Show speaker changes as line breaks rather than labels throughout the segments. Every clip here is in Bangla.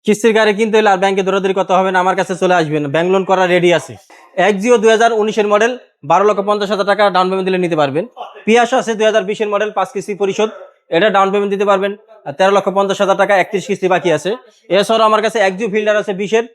কিস্তির গাড়ি কিনতে হলে আর ব্যাংকে দৌড়াদৌড়ি করতে হবে না, আমার কাছে চলে আসবেন, ব্যাংক লোন করা রেডি আছে। এক্সিও 2019-এর মডেল 12,50,000 টাকা ডাউন পেমেন্ট দিলে নিতে পারবেন। পিয়াসও আছে 2020-এর মডেল 5 কিস্তি পরিশোধ, এটা ডাউন পেমেন্ট দিতে পারবেন। 13,50,000 টাকা 31 কিস্তি বাকি আছে। এছাড়াও আমার কাছে এক্সিও ফিল্ডার আছে 20-এর,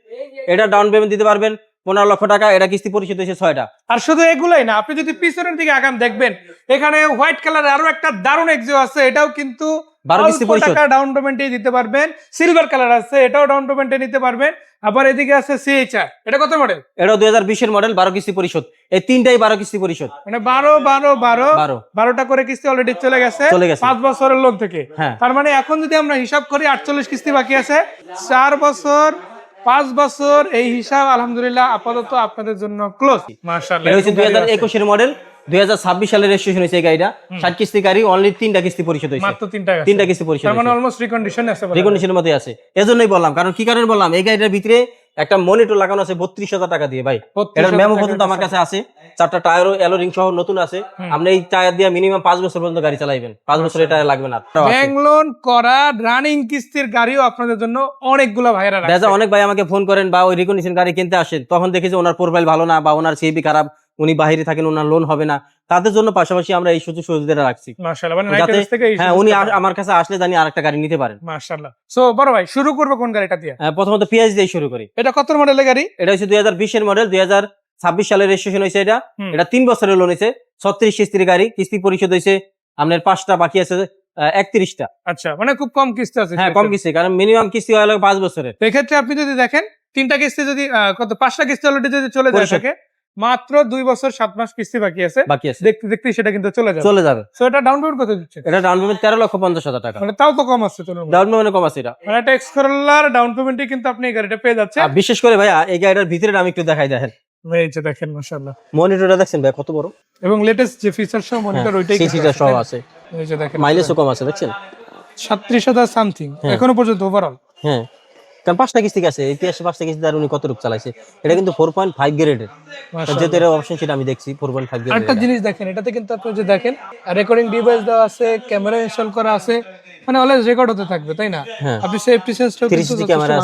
এটা ডাউন পেমেন্ট দিতে পারবেন 15 লক্ষ টাকা, এটা কিস্তি পরিশোধ হয়েছে 6টা।
আর শুধু এগুলাই না, আপনি যদি পিছনের দিকে আগান দেখবেন এখানে হোয়াইট কালার আরো একটা দারুণ এক্সিও আছে, এটাও কিন্তু
12 কিস্তি পরিশোধ,
টাকা ডাউন পেমেন্টে দিতে পারবেন। সিলভার কালার আছে, এটাও ডাউন পেমেন্টে নিতে পারবেন। আবার এদিকে আছে সিএইচআর, এটা কত মডেল?
এটাও 2020-এর মডেল, 12 কিস্তি পরিশোধ। এই তিনটাই 12 কিস্তি পরিশোধ,
মানে 12 করে কিস্তি অলরেডি চলে গেছে 5 বছরের লোন থেকে। তার মানে এখন যদি আমরা হিসাব করি 48 কিস্তি বাকি আছে, 4 বছর 5 বছর, এই হিসাব আলহামদুলিল্লাহ আপাতত আপনাদের জন্য ক্লোজ। মাশাআল্লাহ,
এটা হচ্ছে 2021-এর মডেল, 2026 সালের রেজিস্ট্রেশন হয়েছে এই গাড়িটা। 60 কিস্তি গাড়ি, অনলি 3টা কিস্তি পরিশোধ হয়েছে,
মাত্র
3টা কিস্তি পরিশোধ,
তার মানে অলমোস্ট রিকন্ডিশন আছে,
রিকন্ডিশনের মধ্যে আছে। এজন্যই বললাম, কারণ কি কারণে বললাম, এই গাড়িটার ভিতরে একটা মনিটর লাগানো আছে 32,000 টাকা দিয়ে ভাই। এটার মেমো পর্যন্ত আমার কাছে আছে, 4টা টায়ারও অ্যালো রিং সহ নতুন আছে। আপনি এই টায়ার দিয়ে মিনিমাম 5 বছর পর্যন্ত গাড়ি চালাবেন, 5 বছরের টায়ার লাগবে না।
ব্যাংক লোন করা রানিং কিস্তির গাড়িও আপনাদের জন্য অনেকগুলো ভাইরা রাখছে।
অনেক ভাই আমাকে ফোন করেন বা ওই রিকন্ডিশন গাড়ি কিনতে আসেন, তখন দেখি যে ওনার প্রোফাইল ভালো না বা ওনার সিবি খারাপ, উনি বাইরে থাকেন, ওনার লোন হবে না, তাদের জন্য পাশাপাশি আমরা এই সুযোগ সুবিধাটা রাখছি।
মাশাআল্লাহ, মানে নাইটের থেকে
হ্যাঁ, উনি আমার কাছে আসলে জানি আরেকটা গাড়ি নিতে পারেন।
মাশাআল্লাহ। সো বড় ভাই, শুরু করব কোন গাড়িটা দিয়ে?
প্রথমত পিএস দিয়ে শুরু করি।
এটা কত মডেলের গাড়ি?
এটা হচ্ছে 2020-এর মডেল, 2026 সালের রেজিস্ট্রেশন হয়েছে। এটা 3 বছরের লোন হয়েছে, 36 কিস্তির গাড়ি, কিস্তি পরিশোধ হয়েছে আপনার 5টা, বাকি আছে 31টা।
আচ্ছা, মানে খুব কম কিস্তি আছে।
হ্যাঁ, কম কিস্তি, কারণ মিনিমাম কিস্তি হয় 5 বছরের।
এক্ষেত্রে আপনি যদি দেখেন 3টা কিস্তি যদি কত 5টা কিস্তি অলরেডি যদি চলে যায় থাকে, মাত্র 2 বছর 7 মাস কিস্তি বাকি আছে, দেখতে দেখতে সেটা কিন্তু চলে যাবে। সো এটা ডাউন পেমেন্ট কত দিচ্ছেন?
এটা ডাউন পেমেন্ট 13,50,000 টাকা,
মানে তাও তো কম আছে।
ডাউন পেমেন্ট কম আছে। এটা
মানে একটা এক্সকোরোলার ডাউন পেমেন্টে কিন্তু আপনি এই গাড়িটা পেয়ে যাচ্ছেন।
বিশেষ করে ভাই এই গাড়িটার ভিতরে আমি একটু দেখাই, দেখেন
এই যে দেখেন মাশাআল্লাহ,
মনিটরটা দেখছেন ভাই কত বড়,
এবং লেটেস্ট যে ফিচার সহ মনিটর ওইটাই
সিসিটা সহ আছে।
এই যে দেখেন
মাইলেজও কম আছে, দেখছেন
37,000 সামথিং এখনো পর্যন্ত ওভারঅল।
হ্যাঁ, কারণ 5টা কিস্তি আছে, ইতিহাসে 5টা কিস্তি আর উনি কতটুকু চালাইছে। এটা কিন্তু 4.5 গ্রেডের, যেহেতু এটা অপশন সেটা আমি দেখছি 4.5 গ্রেডের।
একটা জিনিস দেখেন, এটাতে কিন্তু আপনি যে দেখেন রেকর্ডিং ডিভাইস দেওয়া আছে, ক্যামেরা ইনস্টল করা আছে, মানে অলওয়েজ রেকর্ড হতে থাকবে, তাই না? আপনি সেফটি সেন্সটাও কিন্তু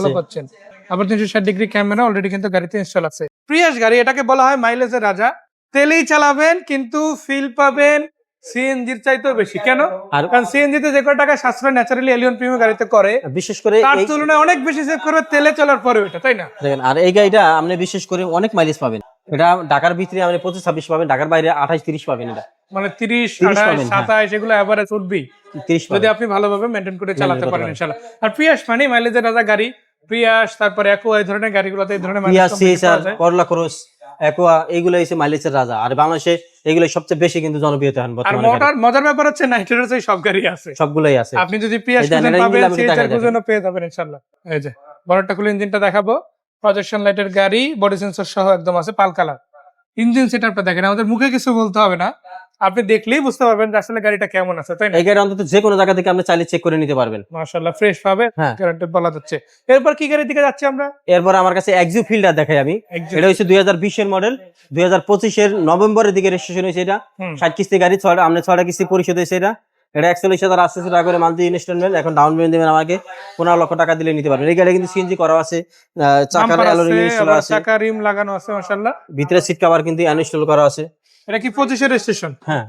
ভালো পাচ্ছেন। আবার 360 ডিগ্রি ক্যামেরা অলরেডি কিন্তু গাড়িতে ইনস্টল আছে। প্রিয়াস গাড়ি, এটাকে বলা হয় মাইলেজের রাজা। তেলেই চালাবেন কিন্তু ফিল পাবেন সিএনজির চাইতেও বেশি। কেন? কারণ সিএনজি তে যে কত টাকা সাশ্রয় ন্যাচারালি এলিয়ন প্রিমিয়াম গাড়িতে করে,
বিশেষ করে
তার তুলনায় অনেক বেশি সেভ করবে তেলে চলার পরে, এটা তাই না?
দেখেন, আর এই গাড়িটা আপনি বিশেষ করে অনেক মাইলেজ পাবেন। এটা ঢাকার ভিতরে আপনি 25-26 পাবেন, ঢাকার বাইরে 28-30 পাবেন। এটা
মানে 30, 28, 27 এগুলো এভারেজ উঠবেই
30
যদি আপনি ভালোভাবে মেইনটেইন করে চালাতে পারেন ইনশাআল্লাহ। আর প্রিয়াস মানে মাইলেজের রাজা গাড়ি। প্রিয়াস, তারপরে একোয়া, এই ধরনের গাড়িগুলোতে এই ধরনের মাইলেজ
পাওয়া যায়। করলা ক্রস, একোয়া, এইগুলো হচ্ছে মাইলেজের রাজা। আর বাংলাদেশে এগুলো সবচেয়ে বেশি কিন্তু জনপ্রিয়তা এখন বর্তমানে।
আর মজার ব্যাপার হচ্ছে নাইট্রোর সব গাড়ি আছে,
সবগুলাই আছে।
আপনি যদি প্রিয়াস খুঁজেন পাবেন, সিএইচআর খুঁজেন পেয়ে যাবেন ইনশাআল্লাহ। এই যে বড়টা খুলে ইঞ্জিনটা দেখাবো, প্রজেকশন লাইটের গাড়ি, বডি সেন্সর সহ একদম আছে, পাল কালার। ইঞ্জিন সেটআপটা দেখেন, আমাদের মুখে কিছু বলতে হবে না, আপনি দেখলেই বুঝতে পারবেন যে আসলে গাড়িটা কেমন আছে, তাই না?
এই গাড়ি অন্তত যে কোনো জায়গা থেকে আপনি চাইলে চেক করে নিতে পারবেন।
মাশাআল্লাহ, ফ্রেশ পাবে, গ্যারান্টি বলা যাচ্ছে। এরপর কি গাড়ির দিকে যাচ্ছি আমরা?
এরপর আমার কাছে এক্সিও ফিল্ডার দেখাই আমি। এটা হচ্ছে 2020-এর মডেল, 2025-এর নভেম্বরের দিকে রেজিস্ট্রেশন হয়েছে। এটা 60 কিস্তি গাড়ি, 6টা কিস্তি পরিশোধ হয়েছে। এটা 41,880 টাকা করে মান্থলি ইনস্টলমেন্ট। এখন ডাউন পেমেন্ট দিবেন আমাকে 15 লক্ষ টাকা দিলে নিতে পারবেন। এই গাড়ি কিন্তু সিএনজি করা আছে, চাকার অ্যালো রিং ইনস্টল আছে,
চাকা রিম লাগানো আছে মাশাআল্লাহ,
ভিতরে সিট কভার কিন্তু ইনস্টল করা আছে।
এটা কি 25-এর রেজিস্ট্রেশন?
হ্যাঁ,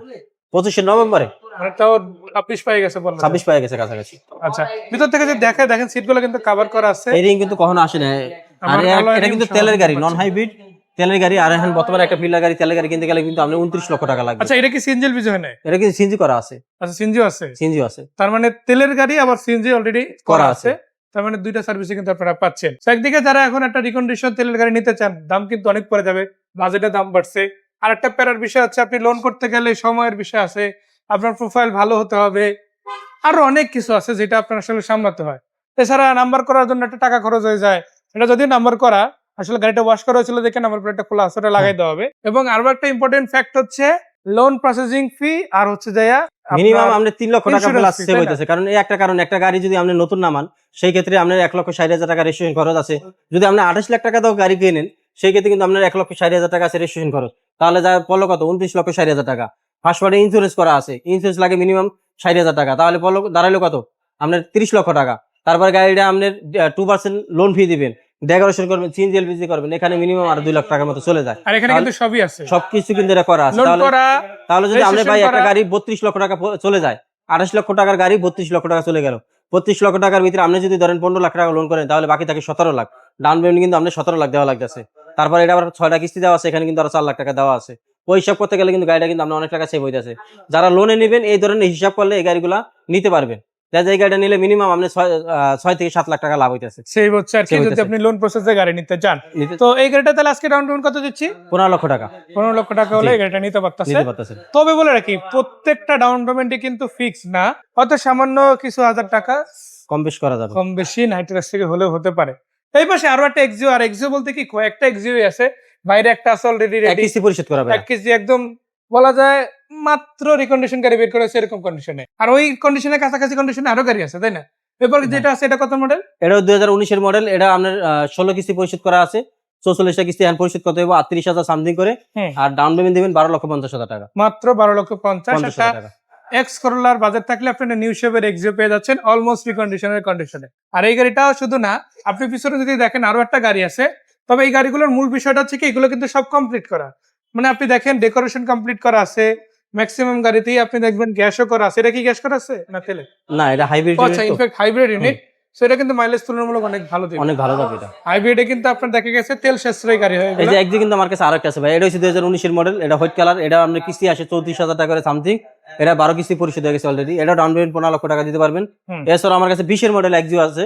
25 নভেম্বরে।
মানে তাও 26 পাই গেছে বললাম,
26 পাই গেছে কাছাকাছি।
আচ্ছা, ভিতর থেকে যে দেখেন সিটগুলো কিন্তু কভার করা আছে,
এই রিং কিন্তু কখনো আসে না। আর এটা কিন্তু তেলের গাড়ি, নন হাইব্রিড তেলের গাড়ি। আর এখন বর্তমানে একটা ফিল্ডার গাড়ি তেলের গাড়ি কিনতে গেলে কিন্তু আপনি 29 লক্ষ টাকা লাগবে।
আচ্ছা, এটা কি সিএনজি এলপিজি হয় না?
এটা কিন্তু সিএনজি করা আছে।
আচ্ছা, সিএনজিও আছে,
সিএনজিও আছে।
তার মানে তেলের গাড়ি আবার সিএনজি অলরেডি করা আছে, তার মানে দুইটা সার্ভিসই কিন্তু আপনারা পাচ্ছেন। একদিকে যারা এখন একটা রিকন্ডিশন তেলের গাড়ি নিতে চান, দাম কিন্তু অনেক পড়ে যাবে, বাজেটের দাম বাড়ছে। আর একটা প্যারার বিষয় হচ্ছে, আপনি লোন করতে গেলে সময়ের বিষয় আছে, আপনার প্রোফাইল ভালো হতে হবে, আরো অনেক কিছু আছে যেটা আপনার আসলে সামলাতে হয়। এছাড়া নাম্বার করার জন্য একটা টাকা খরচ হয়ে যায়। এটা যদি নাম্বার করা, আসলে গাড়িটা ওয়াশ করা হয়েছিল দেখে নাম্বার প্লেটটা খোলা আছে, ওটা লাগাই দেওয়া হবে। এবং আরো একটা ইম্পর্টেন্ট ফ্যাক্ট হচ্ছে লোন প্রসেসিং ফি, আর হচ্ছে যায়া
মিনিমাম আপনি 3 লক্ষ টাকা প্লাস সেভ হইতেছে। কারণ এই একটা কারণ, একটা গাড়ি যদি আপনি নতুন নামান, সেই ক্ষেত্রে আপনার 1,60,000 টাকা রেজিস্ট্রেশন খরচ আছে। যদি আপনি 28 লাখ টাকা দাও গাড়ি কিনেন, সেই ক্ষেত্রে কিন্তু আপনার 1,60,000 টাকা আছে রেজিস্ট্রেশন খরচ। তাহলে যা পড়লো কত? 29,60,000 টাকা। ফার্স্ট পার্টি ইন্স্যুরেন্স করা আছে, ইন্স্যুরেন্স লাগে মিনিমাম 60,000 টাকা। তাহলে পড়লো দাঁড়ালো কত? আপনার 30 লক্ষ টাকা। তারপর গাড়িটা আপনি 2% লোন ফি দিবেন, ডেকোরেশন করবেন, সিএনজি এলপিজি করবেন, এখানে মিনিমাম আর 2 লাখ টাকার মতো চলে যায়।
আর এখানে কিন্তু সবই আছে,
সবকিছু কিন্তু এটা করা আছে।
লোন করা,
তাহলে যদি আপনি ভাই একটা
registration
গাড়ি 32 লক্ষ টাকা চলে যায়, 28 লক্ষ টাকার গাড়ি 32 লক্ষ টাকা চলে গেল, 32 লক্ষ টাকার ভিতরে আপনি যদি ধরেন 15 লাখ টাকা লোন করেন, তাহলে বাকি থাকে 17 লাখ। ডাউন পেমেন্ট কিন্তু আপনি 17 লাখ দেওয়া লাগতেছে। তারপর এটা আবার 6টা কিস্তি দেওয়া আছে, এখানে কিন্তু আরো 4 লাখ টাকা দেওয়া আছে। ওই হিসাব করতে গেলে কিন্তু গাড়িটা কিন্তু আপনার অনেক টাকা সেভ হইতেছে। যারা লোনে নেবেন এই ধরনের হিসাব করলে এই গাড়িগুলা নিতে পারবেন। এই গাড়িটা নিলে মিনিমাম আপনি 6 থেকে 7 লাখ টাকা লাভ হইতেছে।
সেই হচ্ছে আর কি, যদি আপনি লোন প্রসেসে গাড়ি নিতে চান। তো এই গাড়িটা তাহলে আজকে ডাউন পেমেন্ট কত দিচ্ছি?
15 লক্ষ টাকা।
15 লক্ষ টাকা হলে এই গাড়িটা নিতে পারতেছে। তবে বলে রাখি, প্রত্যেকটা ডাউন পেমেন্টই কিন্তু ফিক্স না, হয়তো সামান্য কিছু হাজার টাকা
কম বেশ করা যাবে,
কম বেশি 90 লাখ থেকে হলেও হতে পারে। এই পাশে আরো একটা এক্সিও, আর এক্সিও বলতে কি কয়েকটা এক্সিও আছে, বাইরে একটা আছে অলরেডি
এক কিস্তি পরিশোধ করা
এক কেজি একদম বলা যায় মাত্র রিকন্ডিশন গাড়ি বের করেছে এরকম কন্ডিশনে, আর ওই কন্ডিশনের কাছাকাছি কন্ডিশনে আরো গাড়ি আছে, তাই না? এরপর যেটা আছে এটা কত মডেল?
এটা 2019 এর মডেল। এটা আপনার 16 কিস্তি পরিশোধ করা আছে, 44টা কিস্তি হ্যান্ড পরিশোধ করতে হবে 38,000 সামথিং করে, আর ডাউন পেমেন্ট দিবেন 12,50,000 টাকা,
মাত্র 12,50,000 টাকা। এক্স করোলার বাজেট থাকলে আপনি নিউ শেপের এক্সিও পেয়ে যাচ্ছেন অলমোস্ট রিকন্ডিশনের কন্ডিশনে। আর এই গাড়িটাও শুধু না, আপনি পিছনে যদি দেখেন আরো একটা গাড়ি আছে, তবে এই গাড়িগুলোর মূল বিষয়টা হচ্ছে কি এগুলো কিন্তু সব কমপ্লিট করা, মানে আপনি দেখেন ডেকোরেশন কমপ্লিট করা আছে, ম্যাক্সিমাম গাড়িতেই আপনি দেখবেন গ্যাসও করা আছে। এটা কি গ্যাস করা আছে না তেলে?
না, এটা হাইব্রিড।
আচ্ছা, ইনফ্যাক্ট হাইব্রিড ইউনিট, সো এটা কিন্তু মাইলেজ তুলনামূলক অনেক ভালো দিবে,
অনেক ভালো যাবে। এটা
হাইব্রিডে কিন্তু আপনার দেখা গেছে তেল সাশ্রয়ী গাড়ি হয়ে গেল।
এই যে একদিকে কিন্তু আমার কাছে আরেকটা আছে ভাই, এটা হচ্ছে 2019 এর মডেল, এটা হোয়াইট কালার। এটা আপনার কিস্তি আসে 34,000 টাকা করে সামথিং, এটা 12 কিস্তি পরিশোধ হয়ে গেছে অলরেডি। এটা ডাউন পেমেন্ট 15 লক্ষ টাকা দিতে পারবেন। এছাড়া আমার কাছে 20 এর মডেল এক্সিও আছে,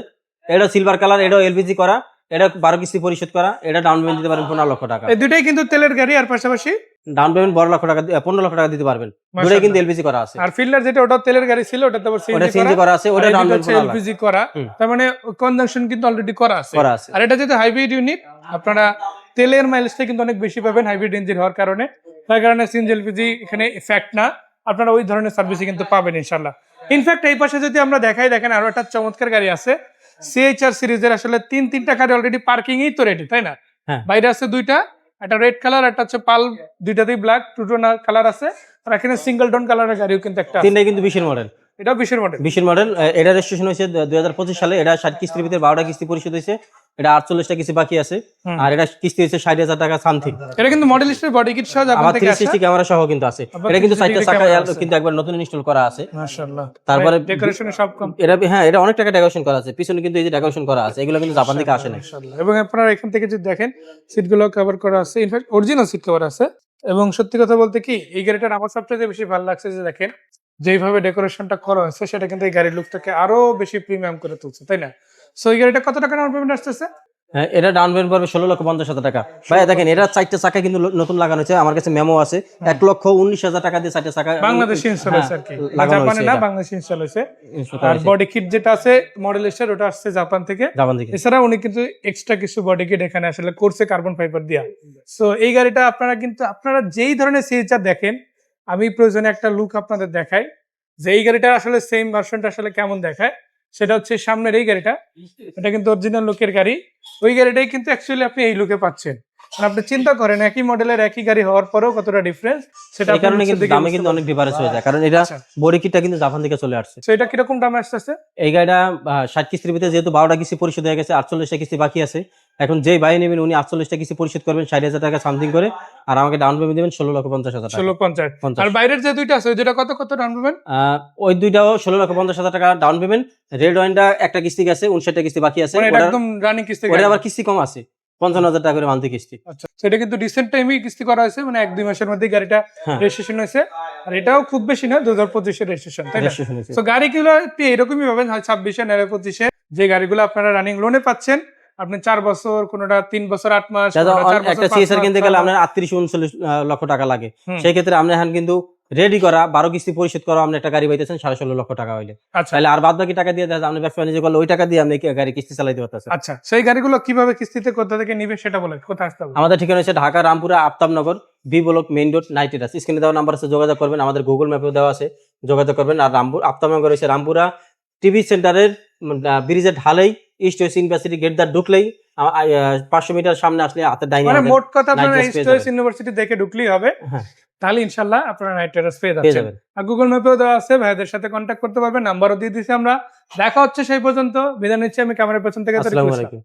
এটা সিলভার কালার, এটা এলপিজি করা, এটা 12 কিস্তি পরিশোধ করা, এটা ডাউন পেমেন্ট দিতে পারেন 15 লক্ষ টাকা।
এই দুটাই কিন্তু তেলের গাড়ি, আর পাশাপাশি
ডাউন পেমেন্ট 12 লক্ষ টাকা 15 লক্ষ টাকা দিতে পারবেন। দুটাই কিন্তু এলপিজি করা আছে।
আর ফিল্ডার যেটা ওটা তেলের গাড়ি ছিল, ওটা তো
সিএনজি করা আছে, ওটা ডাউন পেমেন্ট
এলপিজি করা, তার মানে কনজাংশন কিন্তু অলরেডি করা আছে। আর এটা যেহেতু হাইব্রিড ইউনিট, আপনারা তেলের মাইলেজটা কিন্তু অনেক বেশি পাবেন হাইব্রিড ইঞ্জিন হওয়ার কারণে। তার কারণে সিএনজি এলপিজি এখানে ইফেক্ট না, আপনারা ওই ধরনের সার্ভিসই কিন্তু পাবেন ইনশাআল্লাহ। ইনফ্যাক্ট এই পাশে যদি আমরা দেখাই, দেখেন আরো একটা চমৎকার গাড়ি আছে সিএইচআর সিরিজের, আসলে তিনটা গাড়ি অলরেডি পার্কিং এই তো রেডি, তাই না? বাইরে আছে দুইটা, একটা রেড কালার, একটা হচ্ছে পাল, দুইটাতেই ব্ল্যাক, টুটোনা কালার আছে, আর এখানে সিঙ্গেল টোন কালারের গাড়িও কিন্তু একটা,
তিনটাই কিন্তু 20 এর মডেল।
এটাও 20 এর মডেল।
20 এর মডেল। এটা রেজিস্ট্রেশন হয়েছে 2025 সালে। এটা 60 কিস্তির ভিতরে 12টা কিস্তি পরিশোধ হয়েছে, এটা 48টা কিস্তি বাকি আছে, আর এটা কিস্তি হয়েছে 60,000 টাকা সামথিং।
এটা কিন্তু মডেল লিস্টের বডি কিট সহ জাপান থেকে আসে,
360 ক্যামেরা সহ কিন্তু আছে। এটা কিন্তু 4টা চাকা কিন্তু একবার নতুন ইনস্টল করা আছে,
মাশাআল্লাহ।
তারপরে
ডেকোরেশনে সব কম।
এটা হ্যাঁ, এটা অনেক টাকা ডেকোরেশন করা আছে, পিছনে কিন্তু এই যে ডেকোরেশন করা আছে, এগুলো কিন্তু জাপান থেকে আসে না।
মাশাআল্লাহ। এবং আপনারা এখান থেকে যদি দেখেন সিটগুলো কভার করা আছে, ইনফ্যাক্ট অরিজিনাল সিট কভার আছে। এবং সত্যি কথা বলতে কি এই গাড়িটার আমার সবচেয়ে বেশি ভালো লাগছে যে দেখেন যেইভাবে ডেকোরেশনটা করা হয়েছে, সেটা কিন্তু এই গাড়ির লুকটাকে আরো বেশি প্রিমিয়াম করে তুলছে, তাই না? সো এই গাড়িটা কত টাকা ডাউন পেমেন্ট আসতেছে?
হ্যাঁ, এটা ডাউন পেমেন্ট পড়বে 16,50,000 টাকা। ভাই দেখেন, এটা 4টা চাকা কিন্তু নতুন লাগানো হয়েছে, আমার কাছে মেমো আছে, 1,19,000 টাকা দিয়ে 4টা চাকা
বাংলাদেশি ইনস্টল হয়েছে আর কি, জাপানে না, বাংলাদেশি ইনস্টল হয়েছে। আর বডি কিট যেটা আছে মডেল স্টার, ওটা আসছে জাপান থেকে। এছাড়া উনি কিন্তু এক্সট্রা কিছু বডি কিট এখানে আসলে করছে কার্বন ফাইবার দিয়া। সো এই গাড়িটা আপনারা যেই ধরনের সিএইচআর দেখেন, আমি প্রয়োজনে একটা লুক আপনাদের দেখাই যে এই গাড়িটা আসলে সেম ভার্সনটা আসলে কেমন দেখায়। সেটা হচ্ছে সামনের এই গাড়িটা, এটা কিন্তু অরিজিনাল লুকের গাড়ি। ওই গাড়িটাই কিন্তু অ্যাকচুয়ালি আপনি এই লুকে পাচ্ছেন। আর আপনি চিন্তা করেন একই মডেলের একই গাড়ি হওয়ার পরেও কতটা ডিফারেন্স, সেটা
এই কারণে কিন্তু দামে কিন্তু অনেক ডিফারেন্স হয়ে যায়, কারণ এটা বডি কিটটা কিন্তু জাপান থেকে চলে আসছে।
সো এটা কিরকম দামে আসতেছে?
এই গাড়িটা 60 কিস্তির ভিতরে যেহেতু 12টা কিস্তি পরিশোধ হয়ে গেছে, 48টা কিস্তি বাকি আছে। এখন যেই ভাই নেবেন উনি 48টা কিস্তি পরিশোধ করবেন 60,000 টাকা সামথিং করে, আর আমাকে ডাউন পেমেন্ট দিবেন 16,50,000 টাকা।
16,50,000। আর বাইরের যে দুইটা আছে ওই দুইটা কত ডাউন পেমেন্ট?
ওই দুইটাও 16,50,000 টাকা ডাউন পেমেন্ট। রেড ওয়াইনটা একটা কিস্তি গেছে, 59টা কিস্তি বাকি আছে,
এটা একদম রানিং কিস্তি।
ওটা আবার কিস্তি কম আছে, 55,000 টাকা করে মান্থলি কিস্তি।
আচ্ছা, সেটা কিন্তু রিসেন্ট টাইমই কিস্তি করা হয়েছে, মানে 1-2 মাসের মধ্যে গাড়িটা রেজিস্ট্রেশন হয়েছে। আর এটাও খুব বেশি না, 2025 এর রেজিস্ট্রেশন, তাই না? সো গাড়িগুলো আপনি এরকমই পাবেন, হয় 26 এর 25 এর, যে গাড়িগুলো আপনারা রানিং লোনে পাচ্ছেন। আপনি 4 বছর, কোনটা 3 বছর 8 মাস,
একটা সিএসআর কিনতে গেলে আপনার 38-39 লক্ষ টাকা লাগে। সেই ক্ষেত্রে আপনি এখন কিন্তু রেডি করা 12 কিস্তি পরিশোধ করা আপনি একটা গাড়ি পাইতেছেন 16.5 লক্ষ টাকা হইলে। তাহলে আর বাদ বাকি টাকা দিয়ে আপনি ব্যবসা বাণিজ্য করলে ওই টাকা দিয়ে আপনি গাড়ি কিস্তি চালাতে পারতেছেন।
আচ্ছা, সেই গাড়িগুলো কিভাবে কিস্তিতে কোথা থেকে নিবে সেটা বলেন, কোথায় আসতে হবে?
আমাদের ঠিকানা হচ্ছে Dhaka Rampura Aftabnagar B block main road 90 স্ক্রিনে দেওয়া নাম্বার আছে, যোগাযোগ করবেন। আমাদের গুগল ম্যাপেও দেওয়া আছে, যোগাযোগ করবেন। আর আফতাবনগর হচ্ছে রামপুরা টিভি সেন্টারের ব্রিজের ঢালেই ইস্ট ওয়েস্ট ইউনিভার্সিটি গেট দা ঢুকলেই 500 মিটার সামনে আসলে হাতের ডাইনে,
মানে মোট কথা আপনারা ইস্ট ওয়েস্ট ইউনিভার্সিটি দেখে ঢুকলেই হবে, তাহলে ইনশাআল্লাহ আপনারা নাইট রাইডার্স পেয়ে যাবেন। আর গুগল ম্যাপেও দেওয়া আছে, ভাইদের সাথে কন্ট্যাক্ট করতে পারবেন, নাম্বারও দিয়ে দিয়েছি আমরা। দেখা হচ্ছে সেই পর্যন্ত, বিদায় নিচ্ছি আমি ক্যামেরার পেছন থেকে।
আসসালামু আলাইকুম।